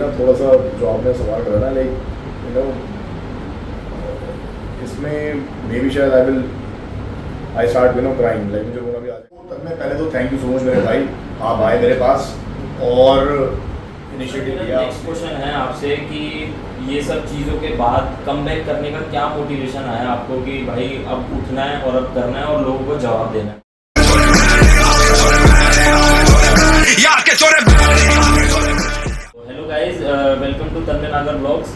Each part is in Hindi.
ना थोड़ा सा जो आपने सवाल करा ना, लाइक यू नो, इसमें मे बी शायद आई स्टार्ट क्राइंग, लाइक मुझे रोना भी आ जाए। तब मैं पहले तो थैंक यू सो मच मेरे भाई, आप आए मेरे पास और इनिशिएटिव लिया। नेक्स्ट क्वेश्चन है आपसे कि ये सब चीज़ों के बाद कमबैक करने का क्या मोटिवेशन आया आपको कि भाई अब उठना है और अब करना है और लोगों को जवाब देना है। हेलो गाइज, वेलकम टू तन्मय नागर ब्लॉग्स।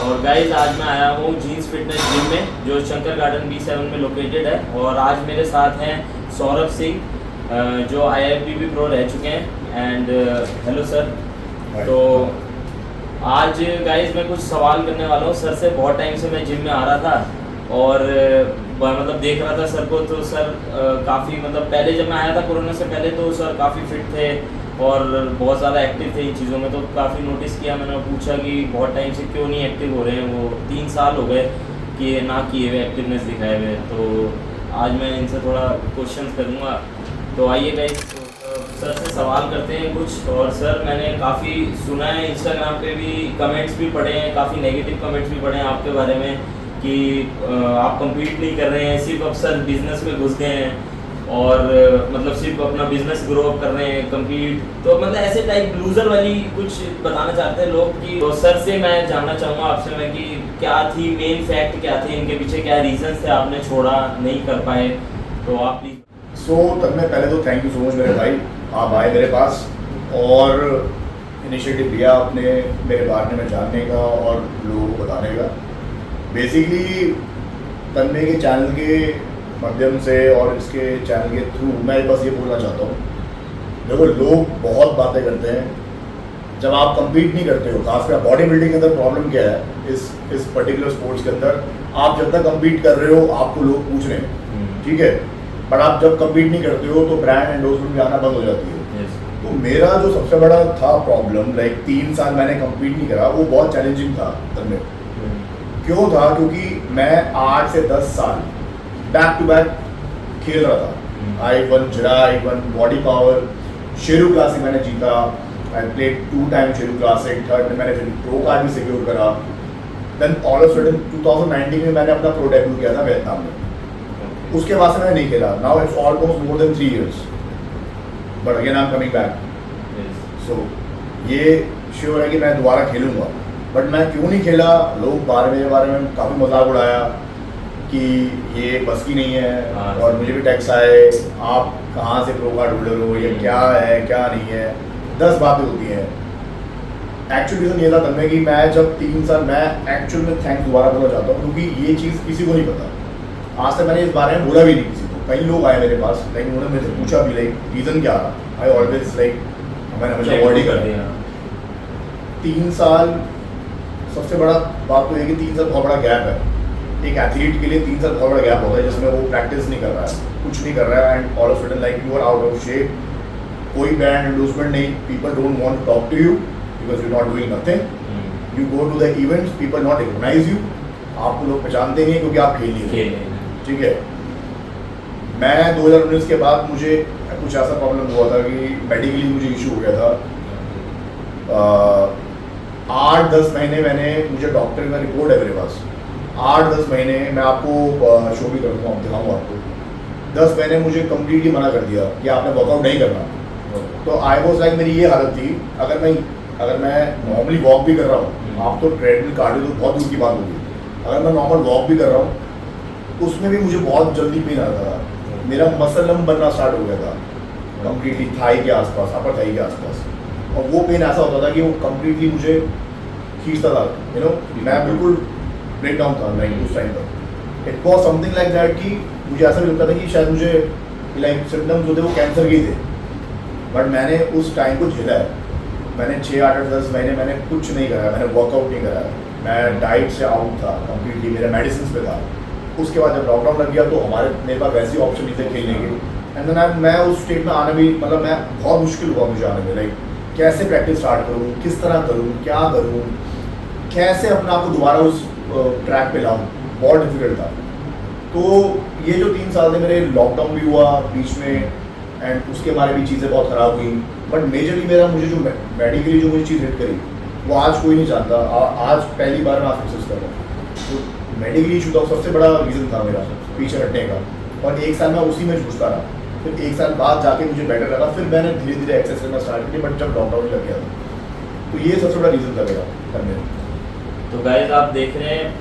और गाइज आज मैं आया हूँ जीन्स फिटनेस जिम में जो शंकर गार्डन B7 में लोकेटेड है। और आज मेरे साथ हैं सौरभ सिंह जो IFBB प्रो रह चुके हैं। And hello sir. तो आज गाइज मैं कुछ सवाल करने वाला हूँ सर से। बहुत टाइम से मैं जिम में आ रहा था और मतलब देख रहा था सर को, तो सर काफ़ी मतलब पहले जब मैं आया था कोरोना से पहले तो सर काफ़ी फिट थे और बहुत ज़्यादा एक्टिव थे इन चीज़ों में। तो काफ़ी नोटिस किया मैंने, पूछा कि बहुत टाइम से क्यों नहीं एक्टिव हो रहे हैं। वो 3 साल हो गए कि ना किए हुए एक्टिवनेस दिखाए हुए। तो आज मैं इनसे थोड़ा क्वेश्चन करूँगा। तो आइए गाइस, सर से सवाल करते हैं कुछ। और सर मैंने काफ़ी सुना है, इंस्टाग्राम पे भी कमेंट्स भी पढ़े हैं, काफ़ी नेगेटिव कमेंट्स भी पढ़े हैं आपके बारे में कि आप compete नहीं कर रहे हैं, सिर्फ अब सर बिजनेस में घुस गए हैं और मतलब सिर्फ अपना बिजनेस ग्रो अप कर रहे हैं कंप्लीट। तो मतलब ऐसे टाइप लूजर वाली कुछ बताना चाहते हैं लोग कि। तो सर से मैं जानना चाहूँगा आपसे मैं कि क्या थी मेन फैक्ट, क्या थे इनके पीछे, क्या रीजंस थे आपने छोड़ा, नहीं कर पाए। तो आप प्लीज। सो तब मैं पहले तो थैंक यू सो मच मेरे भाई, आप आए मेरे पास और इनिशिएटिव लिया आपने मेरे बारे में जानने का और लोगों को बताने का। बेसिकली तन्मय के चैनल के माध्यम से और इसके चैनल के थ्रू मैं बस ये बोलना चाहता हूँ, देखो लोग बहुत बातें करते हैं, जब आप compete नहीं करते हो, खासकर बॉडी बिल्डिंग के अंदर प्रॉब्लम क्या है इस पर्टिकुलर स्पोर्ट्स के अंदर, आप जब तक compete कर रहे हो आपको लोग पूछ रहे हैं, ठीक है, बट आप जब compete नहीं करते हो तो ब्रांड एंडोर्समेंट भी आना बंद हो जाती है। तो मेरा जो सबसे बड़ा था प्रॉब्लम, लाइक 3 साल मैंने compete नहीं करा, वो बहुत चैलेंजिंग था तन्मय। क्यों था? क्योंकि मैं 8 से 10 साल बैक टू बैक खेल रहा था। I one Jira, I one body power, Sheru classic मैंने जीता, I played 2 time Sheru classic, third में मैंने फिर प्रो कार्ड भी सिक्योर करा। देन ऑल ऑफ सडन 2019 में मैंने अपना प्रो डेब्यू किया था वियतनाम में। उसके बाद से मैंने नहीं खेला। Now it's almost more than 3 years, but again I am coming back. So ये श्योर है कि मैं दोबारा खेलूँगा, बट मैं क्यों नहीं खेला, लोग मेरे बारे में काफ़ी मजाक उड़ाया कि ये बस की नहीं है। और मुझे भी टैक्स आए, आप कहाँ से प्रो कार्ड होल्डर हो, ये क्या है क्या नहीं है, 10 बातें होती हैं। एक्चुअल रीज़न ये था तन्मय कि मैं जब 3 साल, मैं एक्चुअल में थैंक्स दोबारा बोलना चाहता हूँ क्योंकि ये चीज़ किसी को नहीं पता। आज तक मैंने इस बारे में बोला भी नहीं किसी को। कई लोग आए मेरे पास, लाइक उन्होंने मेरे से पूछा भी लाइक रीज़न क्या रहा। आई ऑलवेज लाइक मैंने हमेशा अवॉइड कर दिया। 3 साल सबसे बड़ा बात तो है कि 3 साल बहुत बड़ा गैप है। एक एथलीट के लिए 3 साल बहुत बड़ा गैप होता है जिसमें वो प्रैक्टिस नहीं कर रहा है, कुछ नहीं कर रहा है, and all of sudden like you are out of shape, कोई ब्रांड एंडोर्समेंट नहीं, people don't want to talk to you because you not doing nothing, you go to the events, people not recognise you, आपको लोग पहचानते नहीं है क्योंकि आप खेल नहीं रहे, ठीक है। मैं 2019 के बाद मुझे कुछ ऐसा प्रॉब्लम हुआ था कि मेडिकली मुझे इशू हो गया था। 8-10 महीने मैंने, मुझे डॉक्टर का रिपोर्ट है मेरे पास, 8-10 महीने, मैं आपको शो भी कर दूँगा, दिखाऊँगा आपको, 10 महीने मुझे कम्प्लीटली मना कर दिया कि आपने वर्कआउट नहीं करना। तो आई वॉज लाइक, मेरी ये हालत थी, अगर मैं नॉर्मली वॉक भी कर रहा हूँ, आप तो ट्रेडमिल कार्डियो तो बहुत दूर की बात होगी, अगर मैं नॉर्मल वॉक भी कर रहा हूँ उसमें भी मुझे बहुत जल्दी पेन आता था, मेरा मसल लम बनना स्टार्ट हो गया था कम्प्लीटली थाई के आसपास, अपर थाई के आसपास, और वो पेन ऐसा होता था कि वो कम्प्लीटली मुझे खींचता था, यू नो, मैं बिल्कुल ब्रेक डाउन था लाइक उस टाइम पर। It was something like that कि मुझे ऐसा भी लगता था कि शायद मुझे लाइक सिम्टम्स जो थे वो कैंसर के ही थे, बट मैंने उस टाइम को झेला है। मैंने 6-8-10 महीने मैंने कुछ नहीं कराया, मैंने वर्कआउट नहीं कराया, मैं डाइट से आउट था कम्प्लीटली, मेरा मेडिसिन पे था। उसके बाद जब लॉकडाउन लग गया तो मेरे पास वैसे ऑप्शन नहीं थे खेलने के, एंड देन मैं उस स्टेट में आने भी, मतलब मैं बहुत मुश्किल हुआ मुझे आने में, लाइक कैसे प्रैक्टिस स्टार्ट करूँ, किस तरह करूँ, क्या करूँ, कैसे अपने आप को दोबारा उस ट्रैक पे लाऊँ, बहुत डिफिकल्ट था। तो ये जो 3 साल थे मेरे, लॉकडाउन भी हुआ बीच में, एंड उसके बारे भी चीज़ें बहुत ख़राब हुई, बट मेजरली मुझे जो मेडिकली जो मुझे चीज़ हिट करी वो आज कोई नहीं जानता। आज पहली बार मैं आज सक्सेस कर रहा हूँ। तो मेडिकली इशू था, सबसे बड़ा रीज़न था मेरा पीछे हटने का, और 1 साल मैं उसी में झूठता रहा। फिर 1 साल बाद जाके मुझे बेटर लगा, फिर मैंने धीरे धीरे एक्सेस करना स्टार्ट किया, बट जब लॉकडाउन लग गया था, तो ये सबसे बड़ा रीज़न था मेरा करने का। तो गाइस आप देख रहे हैं,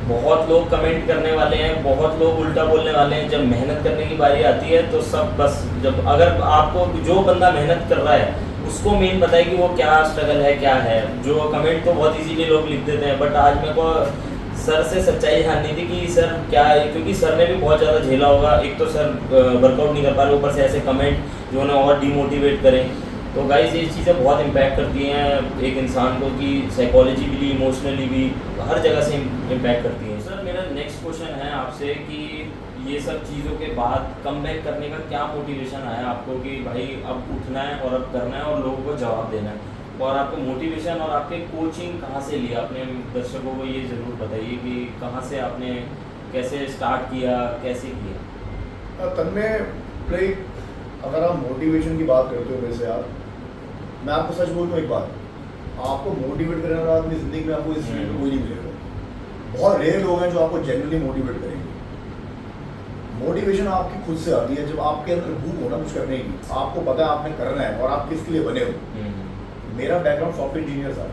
बहुत लोग कमेंट करने वाले हैं, बहुत लोग उल्टा बोलने वाले हैं। जब मेहनत करने की बारी आती है तो सब बस, जब अगर आपको जो बंदा मेहनत कर रहा है उसको मेन पता है कि वो क्या स्ट्रगल है, क्या है। जो कमेंट तो बहुत इजीली लोग लिख देते हैं, बट आज मेरे को सर से सच्चाई जाननी थी कि सर क्या है, क्योंकि सर ने भी बहुत ज़्यादा झेला होगा। एक तो सर वर्कआउट नहीं कर पा रहे, ऊपर से ऐसे कमेंट जो उन्हें और डिमोटिवेट करें। तो गाइस ये चीज़ें बहुत इम्पैक्ट करती हैं एक इंसान को, कि साइकोलॉजिकली, इमोशनली भी, हर जगह से इम्पैक्ट करती हैं। सर मेरा नेक्स्ट क्वेश्चन है आपसे कि ये सब चीज़ों के बाद कमबैक करने का क्या मोटिवेशन आया आपको कि भाई अब उठना है और अब करना है और लोगों को जवाब देना है? और आपको मोटिवेशन और आपके कोचिंग कहाँ से लिया? अपने दर्शकों को ये ज़रूर बताइए कि कहाँ से आपने, कैसे स्टार्ट किया, कैसे किया? तन्मय, लाइक अगर आप मोटिवेशन की बात करते हो मेरे से यार, मैं आपको सच बोलूँ एक बात, आपको मोटिवेट करने वाला आदमी ज़िंदगी में आपको इस फील्ड में कोई नहीं मिलेगा। बहुत रेयर लोग हैं जो आपको जेन्युइनली मोटिवेट करेंगे। मोटिवेशन आपकी खुद से आती है जब आपके अंदर भूख हो ना कुछ करने की, आपको पता है आपने करना है और आप किसके लिए बने हो। मेरा बैकग्राउंड सॉफ्टवेयर इंजीनियर था,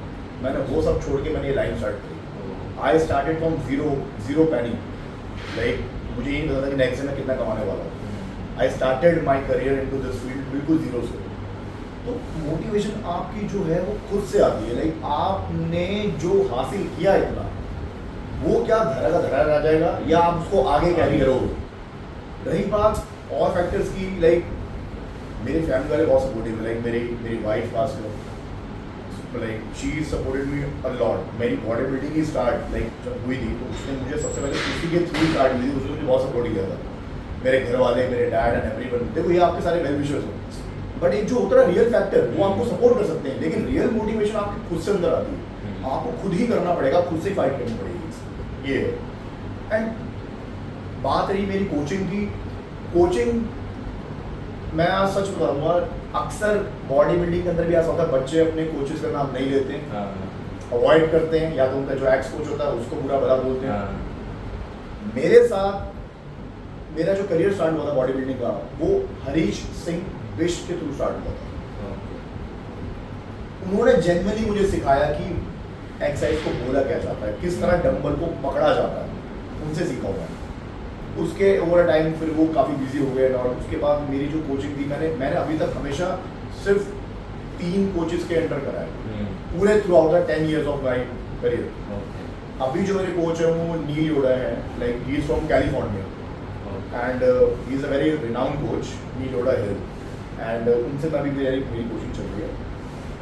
मैंने वो सब छोड़ के मैंने ये लाइन स्टार्ट करी। आई स्टार्टेड फ्रॉम जीरो पैनी, लाइक मुझे ये नहीं पता था कि नेक्स्ट में कितना कमाने वाला हूँ। I started my career into this field बिल्कुल जीरो से। तो मोटिवेशन आपकी जो है वो खुद से आती है। लाइक आपने जो हासिल किया इतना, वो क्या धरा का धरा रह जाएगा या आप उसको आगे कैरी करोगे। रही बात और फैक्टर्स की, लाइक मेरे फैमिली वाले बहुत सपोर्टिव है। लाइक मेरी वाइफ खास कर, like she supported me a lot. मेरी बॉडी बिल्डिंग की स्टार्ट लाइक जब हुई थी तो उसने मुझे सबसे पहले उसी के थ्रू स्टार्ट हुई थी, उसने मुझे बहुत सपोर्ट किया था। मेरे घर वाले, मेरे डैड एंड एवरीवन, देखो ये आपके सारे वेल विशर्स हैं, बट एक जो होता है रियल फैक्टर, वो आपको सपोर्ट कर सकते हैं, लेकिन रियल मोटिवेशन आपके खुद से अंदर आती है। आपको खुद ही करना पड़ेगा, खुद से फाइट करनी पड़ेगी, ये है। एंड बात रही मेरी कोचिंग की, कोचिंग मैं आज सच बताऊंगा, अक्सर बॉडी बिल्डिंग के अंदर भी ऐसा होता है, बच्चे अपने कोचेस का नाम नहीं लेते हैं, अवॉइड करते हैं, या तो उनका जो एक्स कोच होता है उसको बुरा भला बोलते हैं। मेरे साथ मेरा जो करियर स्टार्ट हुआ था बॉडी बिल्डिंग का, वो हरीश सिंह बिष्ट के थ्रू स्टार्ट हुआ था। उन्होंने जेन्युइनली मुझे सिखाया कि एक्सरसाइज को बोला क्या जाता है, किस तरह डंबल को पकड़ा जाता है, उनसे सीखा हुआ है। उसके ओवर टाइम फिर वो काफ़ी बिजी हो गए, और उसके बाद मेरी जो कोचिंग थी, मैंने अभी तक हमेशा सिर्फ 3 कोचेस के अंडर करा है पूरे throughout the 10 years of my career. अभी जो मेरे कोच है वो नील योड़ा है, like he is from California and he is a very renowned coach, Neil योड़ा है, एंड उनसे मैं अभी मेरी कोचिंग चल रही है।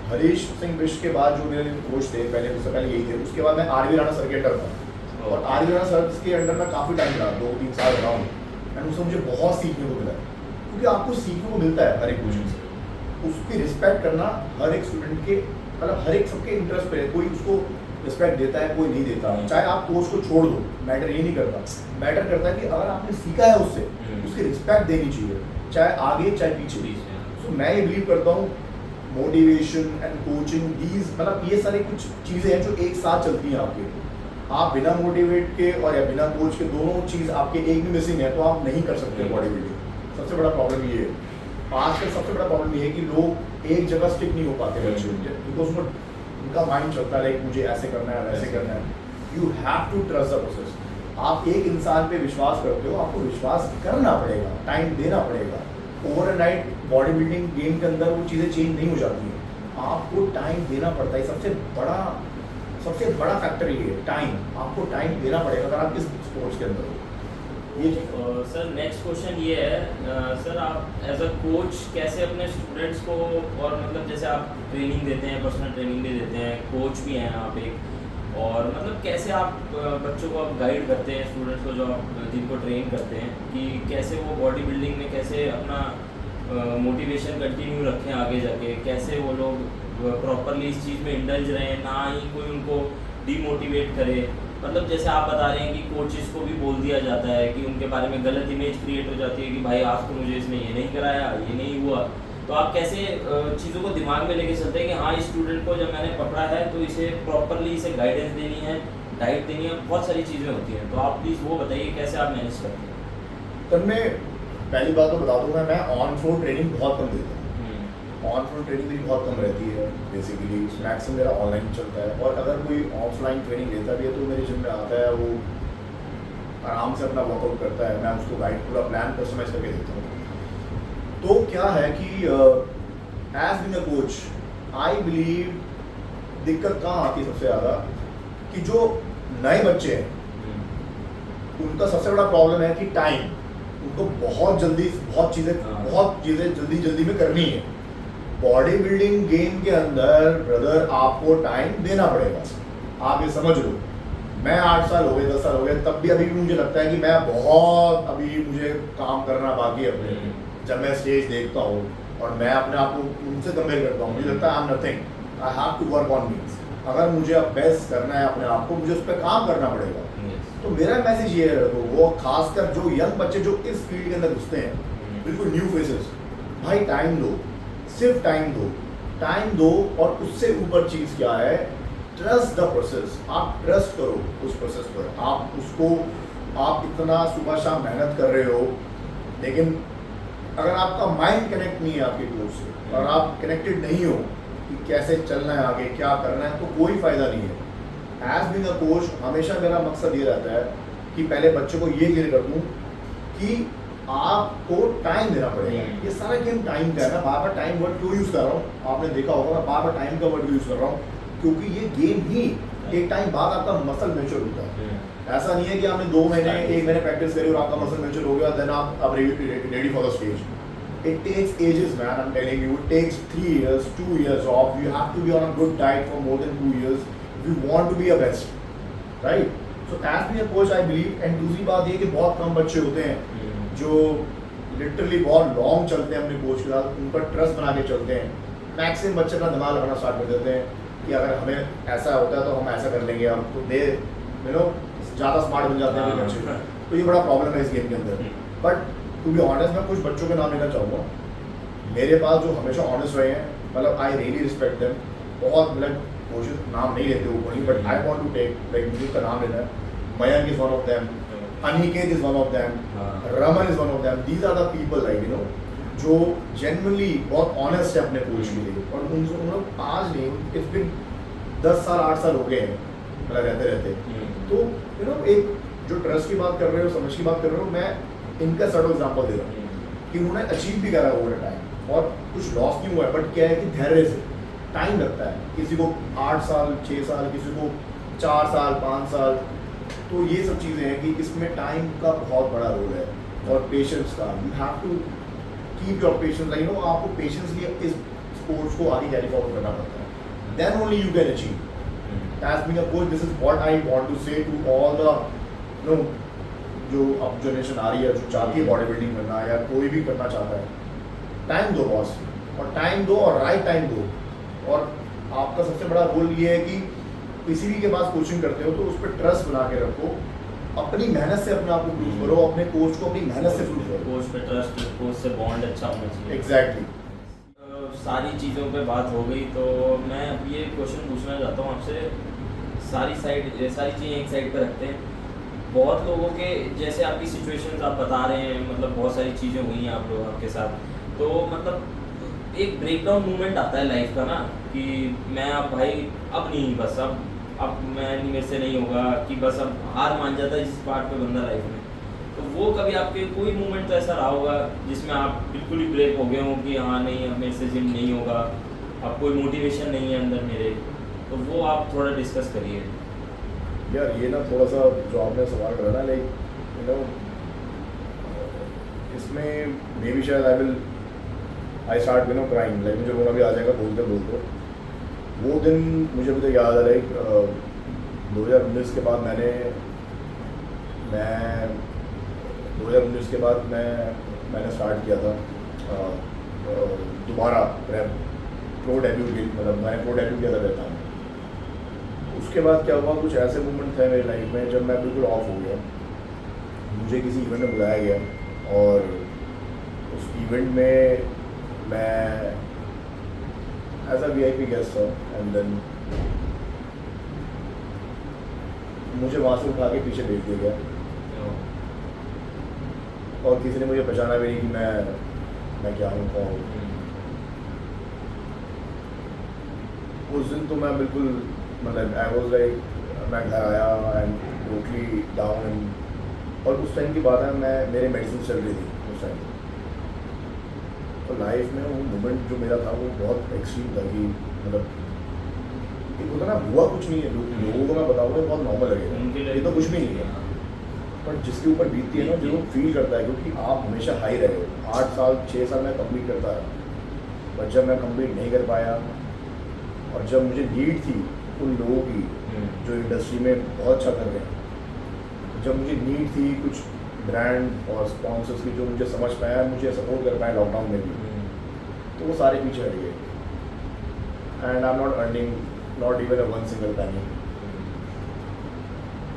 हरीश सिंह बिष्ट के बाद जो मेरे कोच थे पहले, उससे पहले यही थे। उसके बाद मैं आरवी राणा सर के अंडर था, और आरवी राणा सर के अंडर में काफ़ी टाइम रहा, 2-3 साल रहा हूँ, एंड उससे मुझे बहुत सीखने को मिला, क्योंकि आपको सीखने को मिलता है हर एक कोचिंग से। उसकी रिस्पेक्ट करना हर एक स्टूडेंट के, मतलब हर एक सबके इंटरेस्ट पे है, कोई उसको रिस्पेक्ट देता है, कोई नहीं देता। चाहे आप कोच को छोड़ दो, मैटर ये नहीं करता, मैटर करता है कि अगर आपने सीखा है उससे, उसकी रिस्पेक्ट देनी चाहिए, चाहे आगे चाहे पीछे। सो मैं ये बिलीव करता हूँ मोटिवेशन एंड कोचिंग, दीज मतलब ये सारी कुछ चीज़ें हैं जो एक साथ चलती हैं आपके। आप बिना मोटिवेट के और या बिना कोच के, दोनों चीज़ आपके एक भी मिसिंग है तो आप नहीं कर सकते बॉडी बिल्डिंग। सबसे बड़ा प्रॉब्लम ये है, आजकल सबसे बड़ा प्रॉब्लम ये है कि लोग एक जगह स्टिक नहीं हो पाते बच्चे, बिकॉज उनका माइंड चलता है लाइक मुझे ऐसे करना है, वैसे करना है। You have to trust the process. आप एक इंसान पे विश्वास करते हो, आपको विश्वास करना पड़ेगा, टाइम देना पड़ेगा। ओवरनाइट बॉडी बिल्डिंग गेम के अंदर वो चीज़ें चेंज नहीं हो जाती हैं, आपको टाइम देना पड़ता है। सबसे बड़ा फैक्टर ये है, टाइम। आपको टाइम देना पड़ेगा अगर आप इस स्पोर्ट्स के अंदर हो। ये सर नेक्स्ट क्वेश्चन ये है, सर आप एज अ कोच कैसे अपने स्टूडेंट्स को, और मतलब जैसे आप ट्रेनिंग देते हैं, पर्सनल ट्रेनिंग भी देते हैं, कोच भी हैं आप एक, और मतलब कैसे आप बच्चों को आप गाइड करते हैं, स्टूडेंट्स को जो आप जिनको ट्रेन करते हैं, कि कैसे वो बॉडी बिल्डिंग में कैसे अपना मोटिवेशन कंटिन्यू रखें आगे जाके, कैसे वो लोग प्रॉपरली इस चीज़ में इंडल्ज रहें, ना ही कोई उनको डीमोटिवेट करे। मतलब जैसे आप बता रहे हैं कि कोचेस को भी बोल दिया जाता है कि उनके बारे में गलत इमेज क्रिएट हो जाती है कि भाई आज तो मुझे इसने ये नहीं कराया, ये नहीं हुआ, तो आप कैसे चीज़ों को दिमाग में लेके चलते हैं कि हाँ, इस स्टूडेंट को जब मैंने पकड़ा है तो इसे प्रॉपरली इसे गाइडेंस देनी है, डाइट देनी है, बहुत सारी चीज़ें होती हैं, तो आप प्लीज़ वो बताइए कैसे आप मैनेज करते हैं। तब मैं पहली बात तो बता दूंगा, मैं ऑन फ्लोर ट्रेनिंग बहुत कम देता हूँ। ऑन फ्लोर ट्रेनिंग मेरी बहुत कम रहती है बेसिकली, मैक्सिमम मेरा ऑनलाइन चलता है। और अगर कोई ऑफलाइन ट्रेनिंग लेता भी है तो मेरे जिम में आता है, वो आराम से अपना वर्कआउट करता है, मैं उसको गाइड पूरा प्लान कस्टमाइज करके देता हूँ। तो क्या है कि as being a coach I believe दिक्कत कहाँ आती है सबसे ज़्यादा, कि जो नए बच्चे हैं उनका सबसे बड़ा प्रॉब्लम है कि टाइम, उनको बहुत चीज़ें जल्दी में करनी है। बॉडी बिल्डिंग गेम के अंदर ब्रदर आपको टाइम देना पड़ेगा, आप ये समझ लो। मैं 8 साल हो गए, 10 साल हो गए, तब भी अभी भी मुझे लगता है कि मैं बहुत अभी मुझे काम करना बाकी है अपने। जब मैं स्टेज देखता हूँ और मैं अपने आप को उनसे कंपेयर करता हूँ, मुझे लगता है I am nothing, I have to work on me. अगर मुझे अब बेस्ट करना है अपने आप को, मुझे उस पर काम करना पड़ेगा। तो मेरा मैसेज ये है, वो खासकर जो यंग बच्चे जो इस फील्ड के अंदर घुसते हैं, बिल्कुल न्यू फेसेस, भाई टाइम दो, सिर्फ टाइम दो। और उससे ऊपर चीज़ क्या है, ट्रस्ट द प्रोसेस। आप ट्रस्ट करो उस प्रोसेस पर। आप इतना सुबह शाम मेहनत कर रहे हो, लेकिन अगर आपका माइंड कनेक्ट नहीं है आपके कोच से और आप कनेक्टेड नहीं हो कि कैसे चलना है आगे, क्या करना है, तो कोई फ़ायदा नहीं है। एज बीइंग अ कोच हमेशा मेरा मकसद ये रहता है कि पहले बच्चे को ये क्लियर कर दूँ कि आपको टाइम देना पड़ेगा। ये सारा गेम टाइम का है। मैं बार बार टाइम वर्ड क्यों यूज़ कर रहा हूँ, आपने देखा होगा मैं बार बार टाइम का वर्ड यूज़ कर रहा हूँ, क्योंकि ये गेम ही एक टाइम बाद आपका मसल मैच्योर होता है। ऐसा नहीं है कि आपने 2 महीने 1 महीने प्रैक्टिस करी और आपका मसल मैच्योर हो गया, देन आप ready for the stage. It takes ages, man. I'm telling you, it takes 3 years, 2 years off. You have to be on a good diet for more than 2 years if you want to be a best, right? So as being a coach, I believe. And दूसरी बात ये कि बहुत कम बच्चे होते हैं जो लिटरली बहुत लॉन्ग चलते हैं अपने कोच के साथ, उन पर ट्रस्ट बना के चलते हैं। मैक्सिमम बच्चे अपना दिमाग लगाना स्टार्ट कर देते हैं कि अगर हमें ऐसा होता है तो हम ऐसा कर लेंगे, हम तो दे ज़्यादा स्मार्ट बन जाते हैं बच्चे। तो ये बड़ा प्रॉब्लम है इस गेम के अंदर। बट टू बी ऑनेस्ट, मैं कुछ बच्चों के नाम लेना चाहूँगा मेरे पास जो हमेशा ऑनेस्ट रहे हैं, मतलब आई रियली रिस्पेक्ट देम। बहुत मतलब कोशिश नाम नहीं लेते ऊपर नहीं, but I want to take like मुझे उसका नाम लेना है। Mayank is one of them, Aniket is one of them, Raman is one of them. These are the people like जो जेन्युइनली बहुत ऑनेस्ट है अपने कोच के लिए। और उन लोग आज नहीं, इट्स बिन 10 साल 8 साल हो गए हैं मतलब रहते। तो एक जो ट्रस्ट की बात कर रहे हो, समझ की बात कर रहे हो, मैं इनका सर्ट एग्जाम्पल दे रहा हूँ कि उन्होंने अचीव भी करा ओवर टाइम और कुछ लॉस नहीं हुआ है। बट क्या है कि धैर्य से टाइम लगता है, किसी को 8 साल 6 साल, किसी को 4 साल 5 साल। तो ये सब चीज़ें हैं कि इसमें टाइम का बहुत बड़ा रोल है और पेशेंस का। You have to keep your patience, आपको पेशेंसली इस स्पोर्ट्स को आगे कैरी फॉरवर्ड करना पड़ता है, then only you can achieve. As being a coach, this is what I want to say to all the जो अब जनरेशन आ रही है, जो चाहती है बॉडी बिल्डिंग करना या कोई भी करना चाहता है, टाइम दो बॉस, और टाइम दो और राइट टाइम दो। और आपका सबसे बड़ा रोल ये है कि किसी भी के पास कोचिंग करते हो तो उस पर ट्रस्ट बना के रखो, अपनी मेहनत से अपने आप को प्रूव करो, अपने कोच को अपनी मेहनत से प्रूव करो। कोच पे ट्रस्ट, कोच से बॉन्ड अच्छा होना चाहिए। एग्जैक्टली। सारी चीज़ों पे बात हो गई, तो मैं अब ये क्वेश्चन पूछना चाहता हूँ आपसे। सारी चीज़ें एक साइड पे रखते हैं। बहुत लोगों के जैसे आपकी सिचुएशंस आप बता रहे हैं, मतलब बहुत सारी चीज़ें हुई हैं आप लोग आपके साथ, तो मतलब एक ब्रेकडाउन मूवमेंट आता है लाइफ का ना, कि मैं अब भाई अब नहीं, बस अब मैं नहीं, मेरे से नहीं होगा, कि बस अब हार मान जाता है जिस पार्ट पे बंदा लाइफ में। तो वो कभी आपके कोई मूवमेंट तो ऐसा रहा होगा जिसमें आप बिल्कुल ही ब्रेक हो गए हो कि हाँ नहीं, अब मेरे से जिम नहीं होगा, अब कोई मोटिवेशन नहीं है अंदर मेरे, तो वो आप थोड़ा डिस्कस करिए। यार ये ना थोड़ा सा जो आपने सवाल करा ना, लाइक इसमें मे बी शायद आई स्टार्ट क्राइम, लाइक मुझे रोना भी आ जाएगा बोलते। वो दिन मुझे अभी तक याद है, लाइक 2019 के बाद मैंने स्टार्ट किया था दोबारा प्रो डेब्यू, मतलब मैंने प्रो डेब्यू किया था रहता हूँ। उसके बाद क्या हुआ, कुछ ऐसे मोमेंट थे मेरी लाइफ में जब मैं बिल्कुल ऑफ हो गया। मुझे किसी इवेंट में बुलाया गया और उस इवेंट में मैं एज अ VIP गेस्ट था एंड देन मुझे वहाँ से उठा के पीछे भेज दिया गया और किसी ने मुझे पहचाना भी नहीं कि मैं क्या हूँ कौन हूँ। उस दिन तो मैं बिल्कुल मतलब आई वॉज लाइक मैं घर आया एंड टोटली डाउन एंड और उस टाइम की बात है मैं मेरे मेडिसिन चल रही थी उस टाइम। तो लाइफ में वो मोमेंट जो मेरा था वो बहुत एक्सट्रीम था कि मतलब एक होता ना हुआ कुछ नहीं है लोगों को मैं बताऊँगा बहुत नॉर्मल लगेगा ये तो कुछ भी नहीं है पर जिसके ऊपर बीतती है ना जो फील करता है क्योंकि आप हमेशा हाई रहे हो 8 साल 6 साल मैं कंप्लीट करता रहा पर जब मैं कंप्लीट नहीं कर पाया और जब मुझे नीड थी उन लोगों की जो इंडस्ट्री में बहुत अच्छा कर रहे हैं जब मुझे नीड थी कुछ ब्रांड और स्पॉन्सर्स की जो मुझे समझ पाया मुझे सपोर्ट कर पाए लॉकडाउन में भी तो वो सारे पीछे हट गए and I am not earning not even a one single पैनी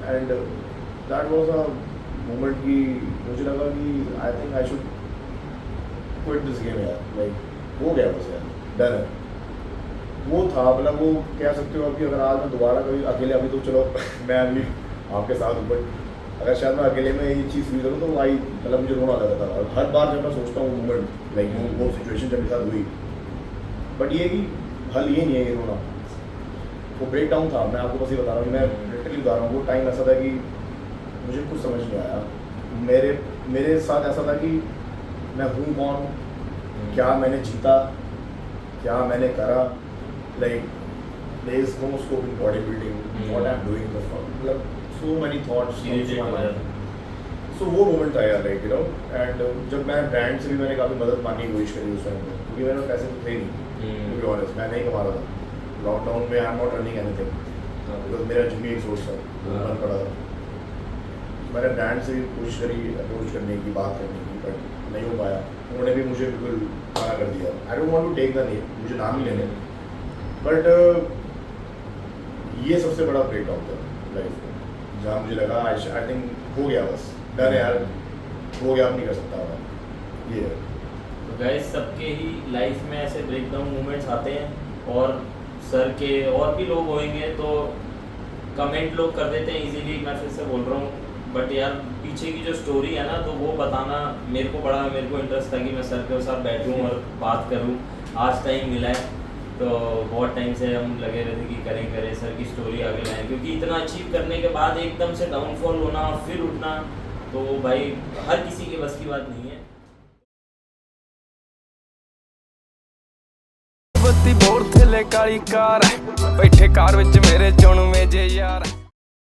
and that was a moment कि मुझे लगा कि I think I should quit this game यार लाइक हो गया बस यार डन है वो था मतलब वो कह सकते हो कि अगर आज मैं दोबारा कभी अकेले अभी तो चलो मैं अभी आपके साथ हूँ बट अगर शायद मैं अकेले में ये चीज़ फील करूँ तो आई मतलब मुझे रोना आता था और हर बार जब मैं सोचता हूँ मोमेंट लाइक वो सिचुएशन जब मेरे साथ हुई बट ये कि हल ये नहीं है ये रोना वो ब्रेक डाउन था मैं आपको बस ये बता रहा हूँ मैं लिटरली बता रहा हूँ वो टाइम ऐसा था कि मुझे कुछ समझ नहीं आया मेरे साथ ऐसा था कि मैं हूँ कौन क्या मैंने जीता क्या मैंने करा like there is no scope in body building what I am doing मतलब सो मेनी थॉट्स सो वो मोमेंट था यार लाइक यू नो एंड जब मैं ब्रांड से भी मैंने काफ़ी मदद मांगने की कोशिश करी उस टाइम पे क्योंकि मेरे पैसे तो थे नहीं टू बी ऑनेस्ट मैं नहीं कमा रहा था लॉकडाउन में I am not earning anything because मेरा जिम भी एक सोर्स था बंद पड़ा था मैंने ब्रांड से भी कोशिश करी अप्रोच करने की बात करने की बट नहीं हो पाया उन्होंने भी मुझे बिल्कुल मना कर दिया I don't want to take the name मुझे नाम ही लेने बट ये सबसे बड़ा ब्रेक डाउन था लाइफ में जहाँ मुझे लगा आई थिंक हो गया बस डर है यार हो गया अब नहीं कर सकता मैं ये है तो गाइस सबके ही लाइफ में ऐसे ब्रेक डाउन मोमेंट्स आते हैं और सर के और भी लोग होंगे तो कमेंट लोग कर देते हैं इजीली मैं फिर से बोल रहा हूँ बट यार पीछे की जो स्टोरी है ना तो वो बताना मेरे को इंटरेस्ट था कि मैं सर के साथ बैठूं और बात करूं आज टाइम मिला है तो बहुत टाइम से हम लगे रहते कि करें सर की स्टोरी आगे लाएं क्योंकि इतना अचीव करने के बाद एकदम से डाउनफॉल होना फिर उठना तो भाई हर किसी के बस की बात नहीं है। ਬੱਤੀ ਬੋਰ ਥੱਲੇ ਕਾਲੀ ਕਾਰ ਬੈਠੇ ਕਾਰ ਵਿੱਚ ਮੇਰੇ ਚੋਣ